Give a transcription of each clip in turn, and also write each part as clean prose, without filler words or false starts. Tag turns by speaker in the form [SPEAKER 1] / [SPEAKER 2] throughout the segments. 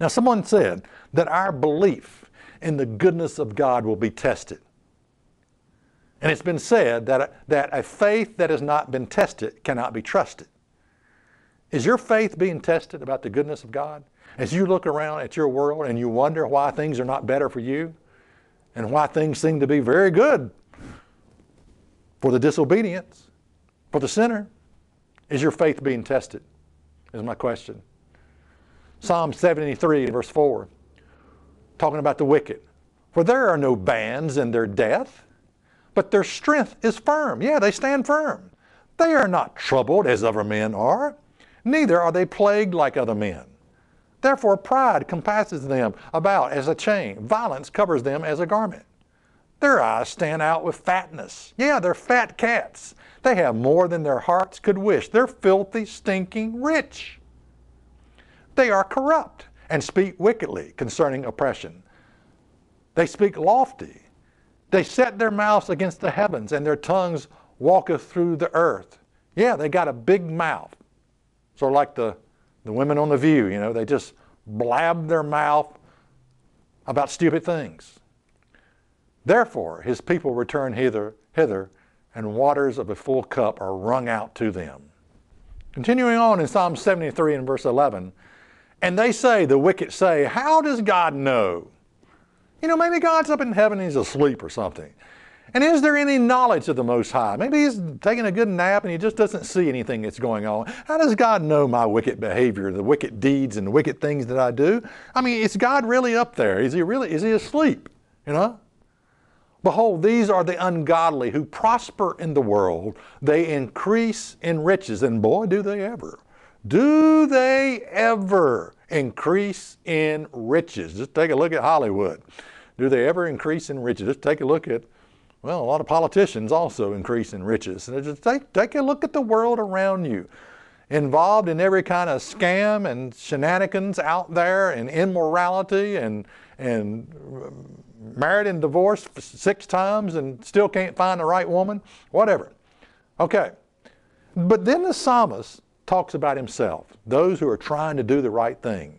[SPEAKER 1] Now, someone said that our belief in the goodness of God will be tested. And it's been said that a faith that has not been tested cannot be trusted. Is your faith being tested about the goodness of God? As you look around at your world and you wonder why things are not better for you and why things seem to be very good for the disobedience, for the sinner, is your faith being tested? Is my question. Psalm 73, verse 4, talking about the wicked. For there are no bands in their death, but their strength is firm. Yeah, they stand firm. They are not troubled as other men are, neither are they plagued like other men. Therefore pride compasses them about as a chain. Violence covers them as a garment. Their eyes stand out with fatness. Yeah, they're fat cats. They have more than their hearts could wish. They're filthy, stinking rich. They are corrupt and speak wickedly concerning oppression. They speak lofty. They set their mouths against the heavens, and their tongues walketh through the earth. Yeah, they got a big mouth. Sort of like the women on The View, you know, they just blab their mouth about stupid things. Therefore, his people return hither, and waters of a full cup are wrung out to them. Continuing on in Psalm 73 and verse 11, and they say, the wicked say, how does God know? You know, maybe God's up in heaven and he's asleep or something. And is there any knowledge of the Most High? Maybe he's taking a good nap and he just doesn't see anything that's going on. How does God know my wicked behavior, the wicked deeds and the wicked things that I do? I mean, is God really up there? Is he asleep? You know? Behold, these are the ungodly who prosper in the world. They increase in riches. And boy, do they ever. Do they ever increase in riches? Just take a look at Hollywood. Do they ever increase in riches? Just take a look at, well, a lot of politicians also increase in riches. And just take a look at the world around you. Involved in every kind of scam and shenanigans out there and immorality and married and divorced 6 times and still can't find the right woman, whatever. Okay. But then the psalmist talks about himself, those who are trying to do the right thing.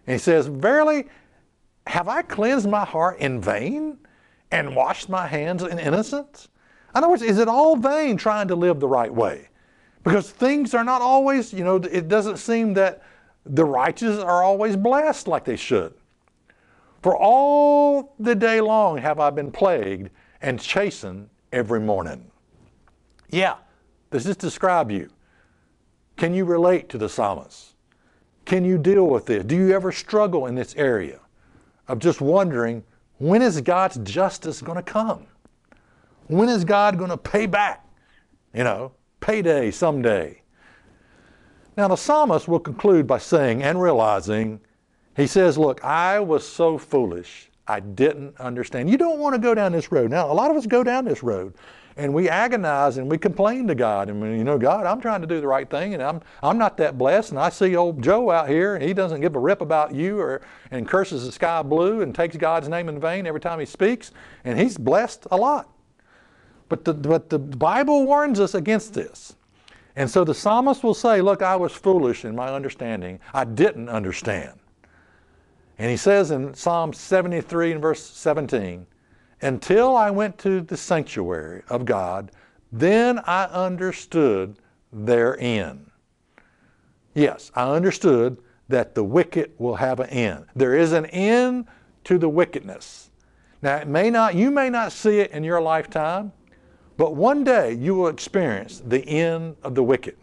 [SPEAKER 1] And he says, verily, have I cleansed my heart in vain and washed my hands in innocence? In other words, is it all vain trying to live the right way? Because things are not always, you know, it doesn't seem that the righteous are always blessed like they should. For all the day long have I been plagued and chastened every morning. Yeah, does this describe you? Can you relate to the psalmist? Can you deal with this? Do you ever struggle in this area of just wondering, when is God's justice going to come? When is God going to pay back? You know, payday someday. Now the psalmist will conclude by saying and realizing, he says, look, I was so foolish, I didn't understand. You don't want to go down this road. Now, a lot of us go down this road, and we agonize and we complain to God. And, you know, God, I'm trying to do the right thing, and I'm not that blessed. And I see old Joe out here, and he doesn't give a rip about you and curses the sky blue and takes God's name in vain every time he speaks, and he's blessed a lot. But the Bible warns us against this. And so the psalmist will say, look, I was foolish in my understanding. I didn't understand. And he says in Psalm 73 and verse 17, until I went to the sanctuary of God, then I understood their end. Yes, I understood that the wicked will have an end. There is an end to the wickedness. Now, you may not see it in your lifetime, but one day you will experience the end of the wicked.